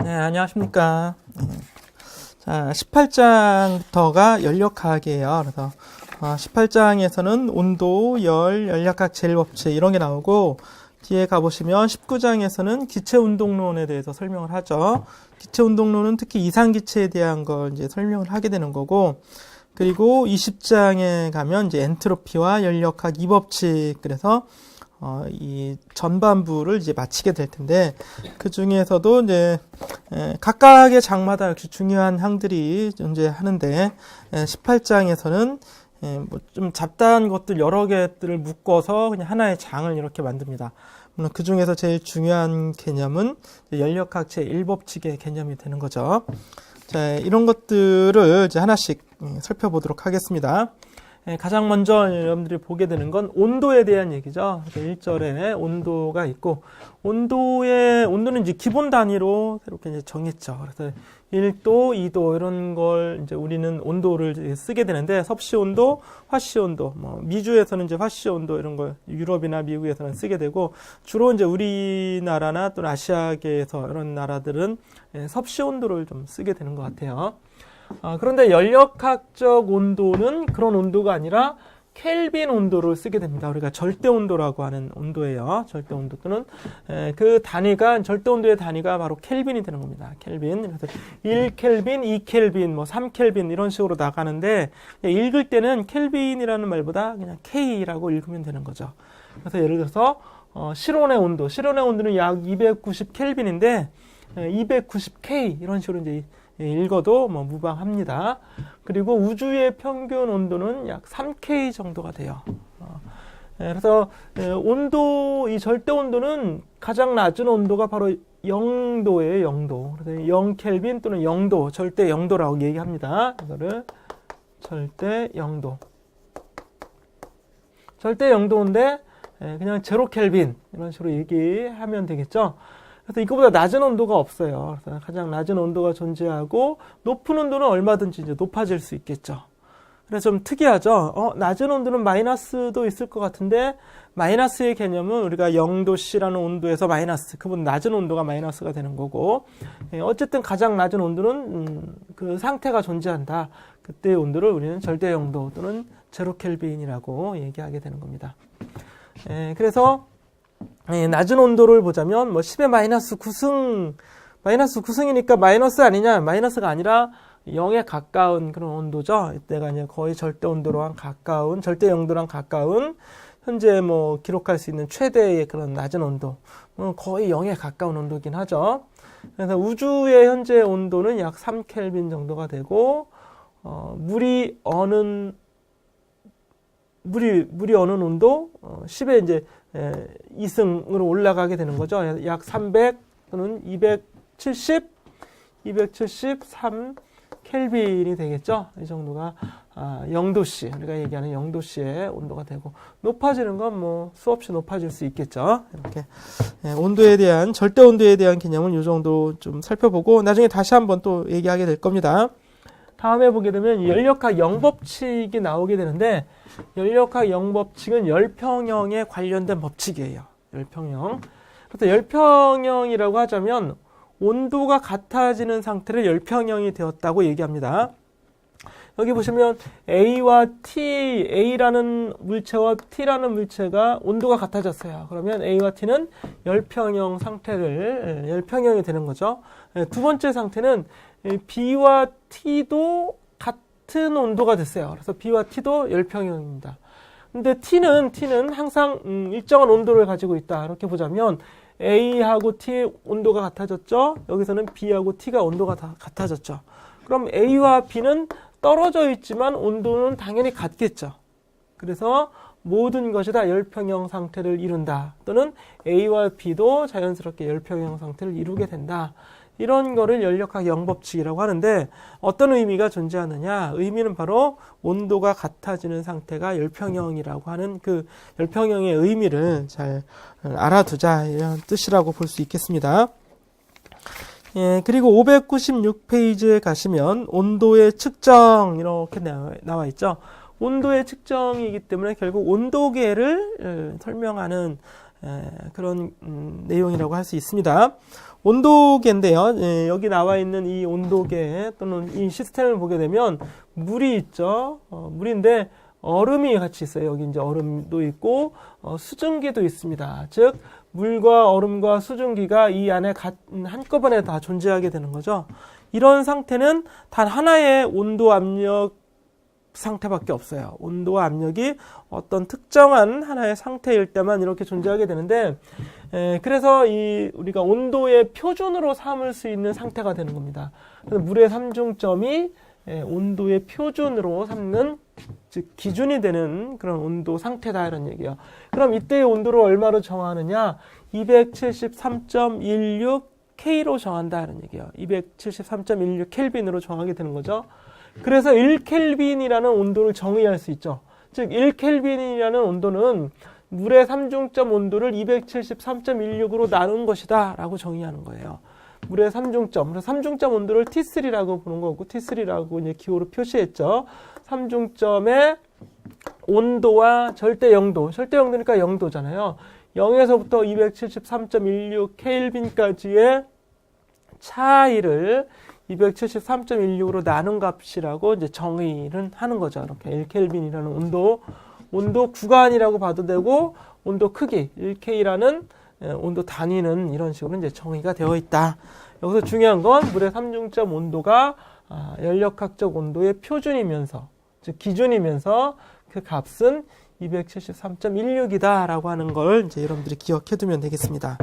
네, 안녕하십니까. 자, 18장부터가 연력학이에요. 그래서 18장에서는 온도, 열, 연력학 제일법칙 이런 게 나오고, 뒤에 가보시면 19장에서는 기체운동론에 대해서 설명을 하죠. 기체운동론은 특히 이상기체에 대한 걸 이제 설명을 하게 되는 거고, 그리고 20장에 가면 이제 엔트로피와 연력학 이법칙, 그래서 이 전반부를 이제 마치게 될 텐데, 그 중에서도 이제 각각의 장마다 역시 중요한 항들이 존재하는데, 18장에서는 뭐 좀 잡다한 것들 여러 개들을 묶어서 그냥 하나의 장을 이렇게 만듭니다. 물론 그 중에서 제일 중요한 개념은 연력학 제1법칙의 개념이 되는 거죠. 자, 이런 것들을 이제 하나씩 살펴보도록 하겠습니다. 가장 먼저 여러분들이 보게 되는 건 온도에 대한 얘기죠. 1절에 온도가 있고, 온도는 이제 기본 단위로 새롭게 이제 정했죠. 그래서 1도, 2도 이런 걸 이제 우리는 온도를 쓰게 되는데, 섭씨 온도, 화씨 온도, 뭐 미주에서는 이제 화씨 온도 이런 걸 유럽이나 미국에서는 쓰게 되고, 주로 이제 우리나라나 또 아시아계에서 이런 나라들은 섭씨 온도를 좀 쓰게 되는 것 같아요. 그런데 연력학적 온도는 그런 온도가 아니라 켈빈 온도를 쓰게 됩니다. 우리가 절대 온도라고 하는 온도예요. 절대 온도 또는 그 단위가, 절대 온도의 단위가 바로 켈빈이 되는 겁니다. 켈빈. 그래서 1켈빈, 2켈빈, 뭐 3켈빈 이런 식으로 나가는데, 읽을 때는 켈빈이라는 말보다 그냥 K라고 읽으면 되는 거죠. 그래서 예를 들어서 실온의 온도는 약 290켈빈인데 290K 이런 식으로 이제 읽어도 뭐 무방합니다. 그리고 우주의 평균 온도는 약 3K 정도가 돼요. 그래서 온도, 이 절대 온도는 가장 낮은 온도가 바로 0도예요. 0도. 그래서 0켈빈 또는 0도, 절대 0도라고 얘기합니다. 이거를 절대 0도. 절대 0도인데 그냥 0켈빈 이런 식으로 얘기하면 되겠죠. 그래서 이거보다 낮은 온도가 없어요. 그래서 가장 낮은 온도가 존재하고, 높은 온도는 얼마든지 이제 높아질 수 있겠죠. 그래서 좀 특이하죠. 낮은 온도는 마이너스도 있을 것 같은데, 마이너스의 개념은 우리가 0도씨라는 온도에서 마이너스, 그분 낮은 온도가 마이너스가 되는 거고, 어쨌든 가장 낮은 온도는 그 상태가 존재한다. 그때의 온도를 우리는 절대 0도 또는 0켈빈이라고 얘기하게 되는 겁니다. 그래서 낮은 온도를 보자면 뭐 10의 마이너스 9승이니까 마이너스 아니냐? 마이너스가 아니라 0에 가까운 그런 온도죠. 이때가 이제 거의 절대 온도랑 가까운, 절대 0도랑 가까운, 현재 뭐 기록할 수 있는 최대의 그런 낮은 온도, 거의 0에 가까운 온도긴 하죠. 그래서 우주의 현재 온도는 약 3켈빈 정도가 되고, 물이 어는 온도 10에 이제 2승으로 올라가게 되는 거죠. 약 300 또는 273 켈빈이 되겠죠. 이 정도가 0도씨, 우리가 얘기하는 0도씨의 온도가 되고, 높아지는 건 뭐 수없이 높아질 수 있겠죠. 이렇게 온도에 대한, 절대 온도에 대한 개념은 이 정도 좀 살펴보고, 나중에 다시 한번 또 얘기하게 될 겁니다. 다음에 보게 되면 연력학 영법칙이 나오게 되는데, 연력학 영법칙은 열평형에 관련된 법칙이에요. 열평형. 그래서 열평형이라고 하자면 온도가 같아지는 상태를 열평형이 되었다고 얘기합니다. 여기 보시면 A와 T, A라는 물체와 T라는 물체가 온도가 같아졌어요. 그러면 A와 T는 열평형 상태를, 열평형이 되는 거죠. 두 번째 상태는 B와 T도 같은 온도가 됐어요. 그래서 B와 T도 열평형입니다. 근데 T는 항상 일정한 온도를 가지고 있다. 이렇게 보자면 A하고 T의 온도가 같아졌죠. 여기서는 B하고 T가 온도가 다 같아졌죠. 그럼 A와 B는 떨어져 있지만 온도는 당연히 같겠죠. 그래서 모든 것이 다 열평형 상태를 이룬다. 또는 A와 B도 자연스럽게 열평형 상태를 이루게 된다. 이런 거를 연력학 영법칙이라고 하는데, 어떤 의미가 존재하느냐? 의미는 바로 온도가 같아지는 상태가 열평형이라고 하는 그 열평형의 의미를 잘 알아두자, 이런 뜻이라고 볼 수 있겠습니다. 그리고 596페이지에 가시면 온도의 측정 이렇게 나와 있죠. 온도의 측정이기 때문에 결국 온도계를 설명하는 그런 내용이라고 할 수 있습니다. 온도계인데요. 여기 나와 있는 이 온도계 또는 이 시스템을 보게 되면 물이 있죠. 물인데 얼음이 같이 있어요. 여기 이제 얼음도 있고 수증기도 있습니다. 즉 물과 얼음과 수증기가 이 안에 한꺼번에 다 존재하게 되는 거죠. 이런 상태는 단 하나의 온도 압력 상태밖에 없어요. 온도와 압력이 어떤 특정한 하나의 상태일 때만 이렇게 존재하게 되는데, 그래서 우리가 온도의 표준으로 삼을 수 있는 상태가 되는 겁니다. 그래서 물의 삼중점이 온도의 표준으로 삼는, 즉 기준이 되는 그런 온도 상태다 이런 얘기예요. 그럼 이때의 온도를 얼마로 정하느냐? 273.16 K로 정한다 이런 얘기예요. 273.16 켈빈으로 정하게 되는 거죠. 그래서 1켈빈이라는 온도를 정의할 수 있죠. 즉 1켈빈이라는 온도는 물의 삼중점 온도를 273.16으로 나눈 것이다 라고 정의하는 거예요. 물의 삼중점. 그래서 삼중점 온도를 T3라고 부르는 거고, T3라고 이제 기호로 표시했죠. 삼중점의 온도와 절대 0도. 절대 0도니까 0도잖아요. 0에서부터 273.16 켈빈까지의 차이를 273.16으로 나눈 값이라고 이제 정의를 하는 거죠. 이렇게 1켈빈이라는 온도 구간이라고 봐도 되고, 온도 크기, 1K라는 온도 단위는 이런 식으로 이제 정의가 되어 있다. 여기서 중요한 건 물의 삼중점 온도가 연력학적 온도의 표준이면서, 즉 기준이면서 그 값은 273.16이다 라고 하는 걸 이제 여러분들이 기억해 두면 되겠습니다.